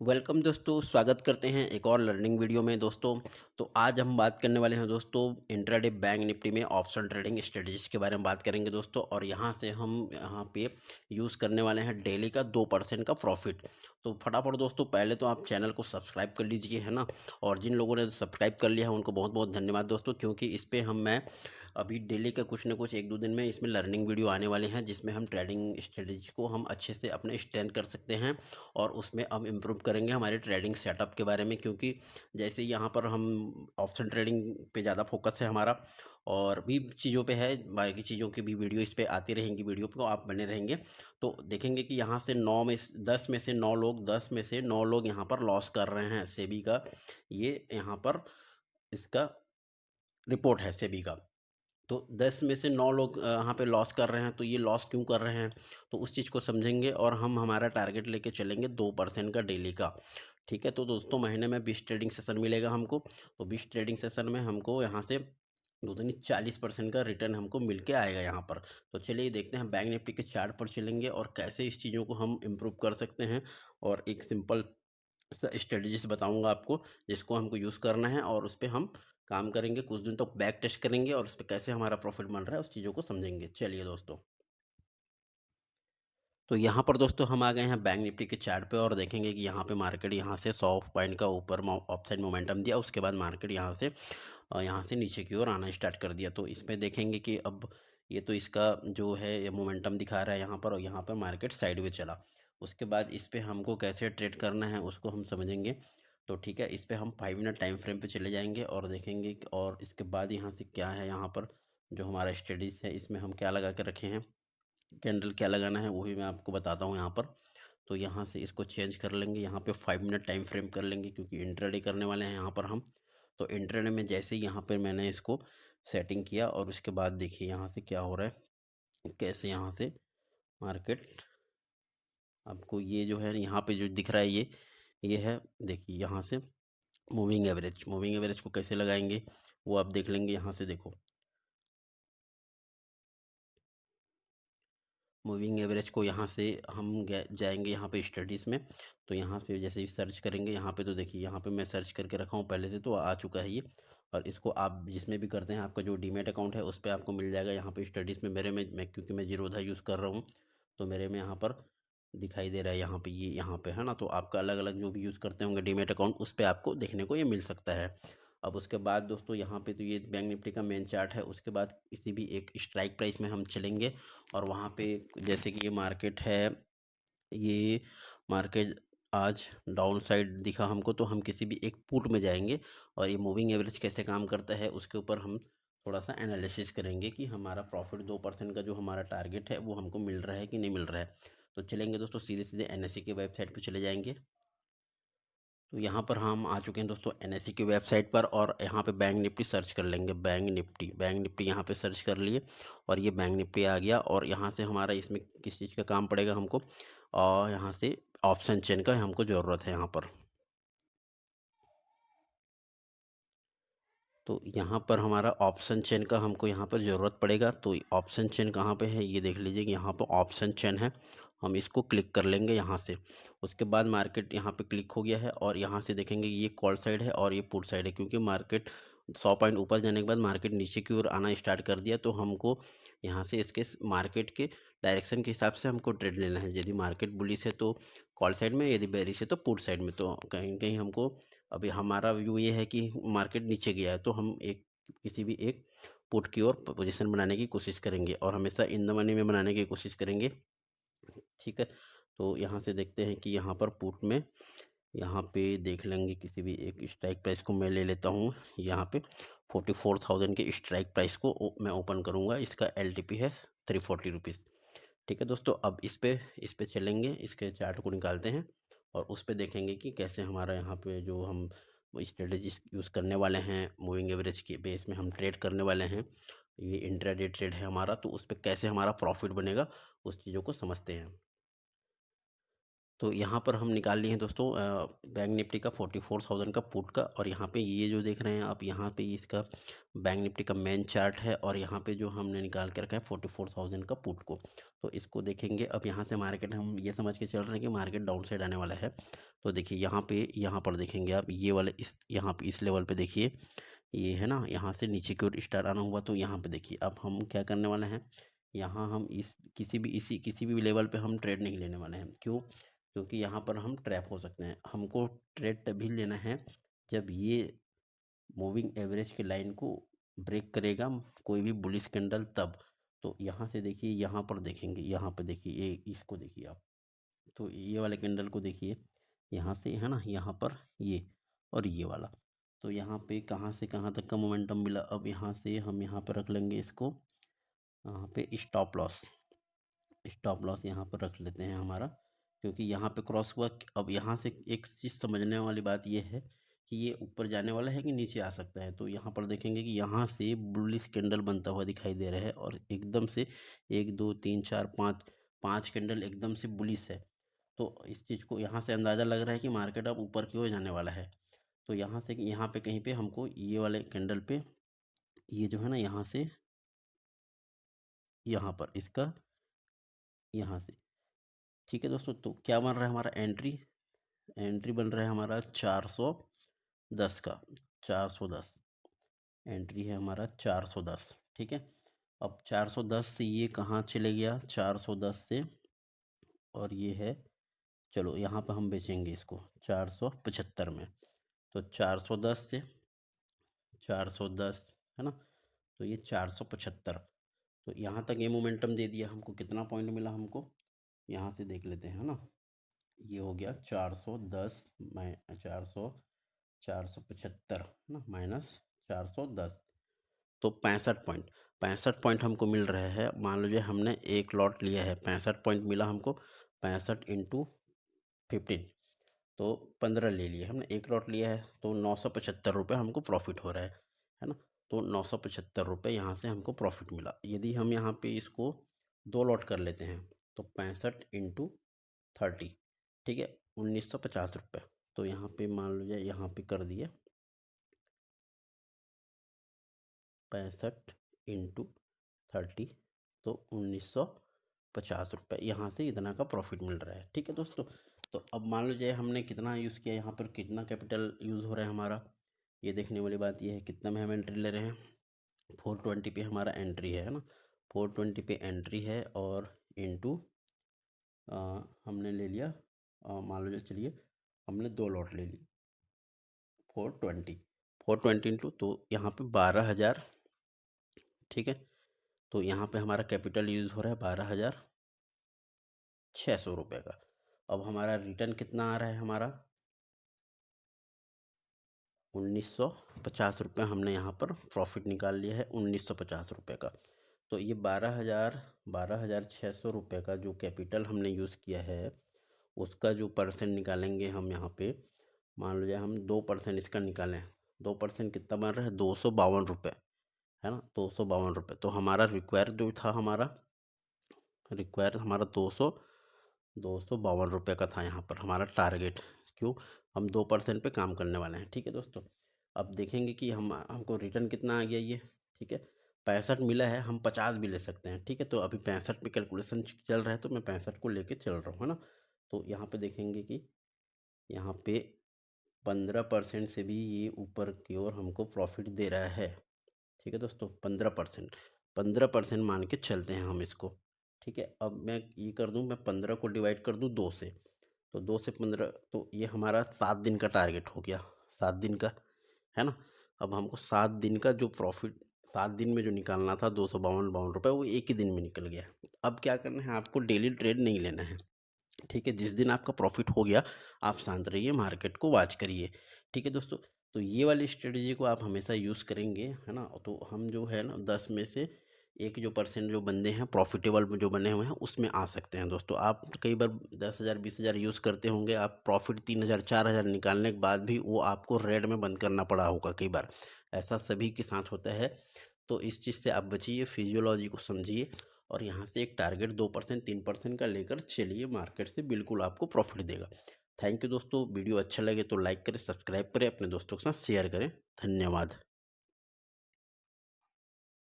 Welcome दोस्तों, स्वागत करते हैं एक और लर्निंग वीडियो में दोस्तों। तो आज हम बात करने वाले हैं दोस्तों इंट्राडे बैंक निफ्टी में ऑप्शन ट्रेडिंग स्ट्रेटजीज के बारे में बात करेंगे दोस्तों। और यहाँ से हम यहाँ पे यूज़ करने वाले हैं डेली का 2% का प्रॉफिट। तो फटाफट दोस्तों, पहले तो आप चैनल को सब्सक्राइब कर लीजिए, है ना। और जिन लोगों ने सब्सक्राइब कर लिया है उनको बहुत बहुत धन्यवाद दोस्तों, क्योंकि इस पर मैं अभी डेली का कुछ ना कुछ 1-2 दिन में इसमें लर्निंग वीडियो आने वाले हैं, जिसमें हम ट्रेडिंग स्ट्रेटजी को हम अच्छे से अपने स्ट्रेंथ कर सकते हैं। और उसमें हम इम्प्रूव करेंगे हमारे ट्रेडिंग सेटअप के बारे में, क्योंकि जैसे यहाँ पर हम ऑप्शन ट्रेडिंग पे ज़्यादा फोकस है हमारा, और भी चीज़ों पे है, बाकी चीज़ों की भी वीडियो इस पे आती रहेंगी, वीडियो पे आप बने रहेंगे। तो देखेंगे कि यहाँ से 10 में से 9 लोग यहाँ पर लॉस कर रहे हैं। सेबी का ये यहाँ पर इसका रिपोर्ट है सेबी का। तो 10 में से 9 लोग यहाँ पे लॉस कर रहे हैं। तो ये लॉस क्यों कर रहे हैं, तो उस चीज़ को समझेंगे और हम हमारा टारगेट लेके चलेंगे 2% का डेली का। ठीक है, तो दोस्तों महीने में 20 ट्रेडिंग सेशन मिलेगा हमको। तो 20 ट्रेडिंग सेशन में हमको यहाँ से दो दूनी 40% का रिटर्न हमको मिल के आएगा यहाँ पर। तो चलिए देखते हैं, बैंक निफ्टी के चार्ट पर चलेंगे और कैसे इस चीज़ों को हम इम्प्रूव कर सकते हैं। और एक सिंपल स्ट्रेटजीज बताऊंगा आपको, जिसको हमको यूज़ करना है और उस पर हम काम करेंगे। कुछ दिन तक बैक टेस्ट करेंगे और उस पर कैसे हमारा प्रॉफिट बन रहा है उस चीज़ों को समझेंगे। चलिए दोस्तों, तो यहाँ पर दोस्तों हम आ गए हैं बैंक निफ्टी के चार्ट पे और देखेंगे कि यहाँ पे मार्केट यहाँ से 100 पॉइंट का ऊपर अपसाइड मोमेंटम दिया। उसके बाद मार्केट यहाँ से नीचे की ओर आना स्टार्ट कर दिया। तो इसमें देखेंगे कि अब ये तो इसका जो है ये मोमेंटम दिखा रहा है यहाँ पर, और यहाँ पर मार्केट साइडवेज चला। उसके बाद इस पर हमको कैसे ट्रेड करना है उसको हम समझेंगे। तो ठीक है, इस पर हम 5 मिनट टाइम फ्रेम पे चले जाएंगे और देखेंगे और इसके बाद यहाँ से क्या है, यहाँ पर जो हमारा स्टडीज़ है इसमें हम क्या लगा कर रखे हैं, कैंडल क्या लगाना है वही मैं आपको बताता हूँ यहाँ पर। तो यहाँ से इसको चेंज कर लेंगे, यहाँ पे 5 मिनट टाइम फ्रेम कर लेंगे, क्योंकि इंट्राडे करने वाले हैं यहाँ पर हम। तो इंट्राडे में जैसे ही यहाँ पर मैंने इसको सेटिंग किया और उसके बाद देखिए यहाँ से क्या हो रहा है, कैसे यहाँ से मार्केट आपको ये जो है यहाँ पे जो दिख रहा है ये है। देखिए यहाँ से मूविंग एवरेज को कैसे लगाएंगे वो आप देख लेंगे। यहाँ से देखो, मूविंग एवरेज को यहाँ से हम जाएंगे यहाँ पे स्टडीज़ में। तो यहाँ पे जैसे ही सर्च करेंगे यहाँ पे, तो देखिए यहाँ पे मैं सर्च करके रखा हूँ पहले से, तो आ चुका है ये। और इसको आप जिसमें भी करते हैं, आपका जो डीमेट अकाउंट है उस पर आपको मिल जाएगा। यहाँ पे स्टडीज़ में मेरे में मैं क्योंकि मैं जीरोधा यूज़ कर रहा हूँ, तो मेरे में यहाँ पर दिखाई दे रहा है यहाँ पे, ये यहाँ पे है ना। तो आपका अलग अलग जो भी यूज़ करते होंगे डीमेट अकाउंट, उस पर आपको देखने को ये मिल सकता है। अब उसके बाद दोस्तों यहाँ पे तो ये बैंक निफ्टी का मेन चार्ट है। उसके बाद किसी भी एक स्ट्राइक प्राइस में हम चलेंगे और वहाँ पे जैसे कि ये मार्केट है, ये मार्केट आज डाउन साइड दिखा हमको, तो हम किसी भी एक पुट में जाएंगे और ये मूविंग एवरेज कैसे काम करता है उसके ऊपर हम थोड़ा सा एनालिसिस करेंगे कि हमारा प्रॉफिट 2% का जो हमारा टारगेट है वो हमको मिल रहा है कि नहीं मिल रहा है। तो चलेंगे दोस्तों, सीधे सीधे एनएससी की वेबसाइट पर चले जाएंगे। तो यहाँ पर हम आ चुके हैं दोस्तों एनएससी की वेबसाइट पर, और यहाँ पे बैंक निफ्टी सर्च कर लेंगे। बैंक निफ्टी यहाँ पे सर्च कर लिए और ये बैंक निफ्टी आ गया। और यहाँ से हमारा इसमें किस चीज़ का काम पड़ेगा हमको, और यहाँ से ऑप्शन चेन का हमको ज़रूरत है यहाँ पर। तो यहाँ पर हमारा ऑप्शन चेन का हमको यहाँ पर ज़रूरत पड़ेगा। तो ऑप्शन चेन कहाँ पे है ये देख लीजिए कि यहाँ पर ऑप्शन चेन है। हम इसको क्लिक कर लेंगे यहाँ से। उसके बाद मार्केट यहाँ पे क्लिक हो गया है और यहाँ से देखेंगे ये कॉल साइड है और ये पुट साइड है, क्योंकि मार्केट 100 पॉइंट ऊपर जाने के बाद मार्केट नीचे की ओर आना स्टार्ट कर दिया। तो हमको यहाँ से इसके मार्केट के डायरेक्शन के हिसाब से हमको ट्रेड लेना है। यदि मार्केट बुलिश है तो कॉल साइड में, यदि बेरिश है तो पुट साइड में। तो कहीं कहीं हमको अभी हमारा व्यू ये है कि मार्केट नीचे गया है, तो हम एक किसी भी एक पुट की ओर पोजीशन बनाने की कोशिश करेंगे और हमेशा इन द मनी में बनाने की कोशिश करेंगे। ठीक है, तो यहाँ से देखते हैं कि यहाँ पर पुट में यहाँ पे देख लेंगे किसी भी एक स्ट्राइक प्राइस को मैं ले लेता हूँ। यहाँ पे 44,000 के स्ट्राइक प्राइस को मैं ओपन करूँगा। इसका एलटीपी है 340 रुपीज़। ठीक है दोस्तों, अब इस पे चलेंगे, इसके चार्ट को निकालते हैं और उस पे देखेंगे कि कैसे हमारा यहाँ पे जो हम स्ट्रेटजी यूज़ करने वाले हैं, मूविंग एवरेज के बेस में हम ट्रेड करने वाले हैं। ये इंट्राडे ट्रेड है हमारा, तो उस पर कैसे हमारा प्रॉफिट बनेगा उस चीज़ों को समझते हैं। तो यहाँ पर हम निकाल लिए हैं दोस्तों बैंक निफ्टी का 44,000 का पुट का, और यहाँ पे ये जो देख रहे हैं आप, यहाँ पे इसका बैंक निफ्टी का मेन चार्ट है, और यहाँ पे जो हमने निकाल के रखा है 44,000 का पुट को। तो इसको देखेंगे अब यहाँ से मार्केट, हम ये समझ के चल रहे हैं कि मार्केट डाउन साइड आने वाला है। तो देखिए यहाँ पर देखेंगे आप, ये वाले यहाँ पे इस लेवल पे देखिए, ये है ना, यहाँ से नीचे की ओर स्टार्ट आना हुआ। तो यहाँ पे देखिए अब हम क्या करने वाले हैं, यहाँ हम इस किसी भी लेवल पे हम ट्रेड नहीं लेने वाले हैं। क्यों? क्योंकि यहाँ पर हम ट्रैप हो सकते हैं। हमको ट्रेड तभी लेना है जब ये मूविंग एवरेज की लाइन को ब्रेक करेगा कोई भी बुलिश कैंडल, तब। तो यहाँ से देखिए, यहाँ पर देखेंगे, यहाँ पे देखिए, ये इसको देखिए आप, तो ये वाले कैंडल को देखिए, यहाँ से है ना, यहाँ पर ये और ये वाला। तो यहाँ पे कहाँ से कहाँ तक का मोमेंटम मिला। अब यहाँ से हम यहाँ पर रख लेंगे इसको, यहाँ पे स्टॉप लॉस यहाँ पर रख लेते हैं हमारा, क्योंकि यहाँ पे क्रॉस हुआ। अब यहाँ से एक चीज़ समझने वाली बात ये है कि ये ऊपर जाने वाला है कि नीचे आ सकता है। तो यहाँ पर देखेंगे कि यहाँ से बुलिश कैंडल बनता हुआ दिखाई दे रहा है, और एकदम से 1 2 3 4 5 कैंडल एकदम से बुलिश है। तो इस चीज़ को यहाँ से अंदाज़ा लग रहा है कि मार्केट अब ऊपर की ओर जाने वाला है। तो यहाँ से यहाँ पे कहीं पे हमको ये वाले कैंडल पे, ये जो है ना, यहाँ से यहाँ पर इसका, यहाँ से, ठीक है दोस्तों। तो क्या बन रहा है हमारा, एंट्री बन रहा है हमारा 410 का, 410 एंट्री है हमारा 410। ठीक है, अब 410 से ये कहाँ चले गया, 410 से, और ये है, चलो यहाँ पर हम बेचेंगे इसको 475 में। तो 410 से 410 है ना, तो ये 475। तो यहाँ तक ये मोमेंटम दे दिया हमको। कितना पॉइंट मिला हमको, यहाँ से देख लेते हैं, है ना। ये हो गया 410 475 ना, माइनस 410, तो 65 पॉइंट हमको मिल रहे हैं। मान लीजिए हमने एक लॉट लिया है, 65 पॉइंट मिला हमको। 65 इंटू 15, तो 15 ले लिए हमने, एक लॉट लिया है, तो 975 रुपये हमको प्रॉफिट हो रहा है ना। तो 975 रुपये यहाँ से हमको प्रॉफिट मिला। यदि हम यहाँ पे इसको 2 लॉट कर लेते हैं, तो 65 इंटू 30, ठीक है, 1950 रुपये। तो यहाँ पे मान लीजिए, यहाँ पे कर दिए 65 इंटू 30, तो 1950 रुपये, यहाँ से इतना का प्रॉफिट मिल रहा है। ठीक है दोस्तों, तो अब मान लीजिए हमने कितना यूज़ किया, यहाँ पर कितना कैपिटल यूज़ हो रहा है हमारा, ये देखने वाली बात ये है, कितना में हम एंट्री ले रहे हैं। 420 पे हमारा एंट्री है ना, 420 पे एंट्री है, और इंटू हमने ले लिया, मान लीजिए, चलिए हमने 2 लॉट ले ली, 420 इंटू, तो यहाँ पे 12,000। ठीक है, तो यहाँ पे हमारा कैपिटल यूज़ हो रहा है 12,600 रुपये का। अब हमारा रिटर्न कितना आ रहा है हमारा, 1950 रुपये हमने यहाँ पर प्रॉफिट निकाल लिया है, 1950 रुपये का। तो ये 12,600 रुपये का जो कैपिटल हमने यूज़ किया है, उसका जो परसेंट निकालेंगे हम यहाँ पे, मान लीजिए हम 2% इसका निकालें, 2% कितना बन रहा है, 252 रुपये, है ना, 252 रुपये। तो हमारा रिक्वायर जो था, हमारा 252 रुपये का था यहाँ पर हमारा टारगेट। क्यों? हम 2% पे काम करने वाले हैं। ठीक है दोस्तों, अब देखेंगे कि हमको रिटर्न कितना आ गया ये। ठीक है, 65 मिला है, हम 50 भी ले सकते हैं। ठीक है, तो अभी 65 पे कैलकुलेशन चल रहा है, तो मैं 65 को लेके चल रहा हूँ, है ना। तो यहाँ पे देखेंगे कि यहाँ पे 15% से भी ये ऊपर की ओर हमको प्रॉफिट दे रहा है। ठीक है दोस्तों, 15% मान के चलते हैं हम इसको। ठीक है, अब मैं ये कर दूं, मैं 15 को डिवाइड कर दूं 2 से, तो 2 से 15, तो ये हमारा 7 दिन का टारगेट हो गया, 7 दिन का, है ना। अब हमको 7 दिन का जो प्रॉफिट, 7 दिन में जो निकालना था 252 रुपये, वो एक ही दिन में निकल गया। अब क्या करना है आपको, डेली ट्रेड नहीं लेना है। ठीक है, जिस दिन आपका प्रॉफिट हो गया, आप शांत रहिए, मार्केट को वॉच करिए। ठीक है दोस्तों, तो ये वाली स्ट्रेटजी को आप हमेशा यूज़ करेंगे, है ना। तो हम जो है ना, 10 में से एक जो % जो बंदे हैं प्रॉफिटेबल जो बने हुए हैं, उसमें आ सकते हैं दोस्तों। आप कई बार 10,000 20,000 यूज़ करते होंगे, आप प्रॉफिट 3,000 4,000 निकालने के बाद भी वो आपको रेड में बंद करना पड़ा होगा कई बार, ऐसा सभी के साथ होता है। तो इस चीज़ से आप बचिए, फिजियोलॉजी को समझिए, और यहाँ से एक टारगेट 2% 3% का लेकर चलिए, मार्केट से बिल्कुल आपको प्रॉफिट देगा। थैंक यू दोस्तों, वीडियो अच्छा लगे तो लाइक करें, सब्सक्राइब करें, अपने दोस्तों के साथ शेयर करें। धन्यवाद।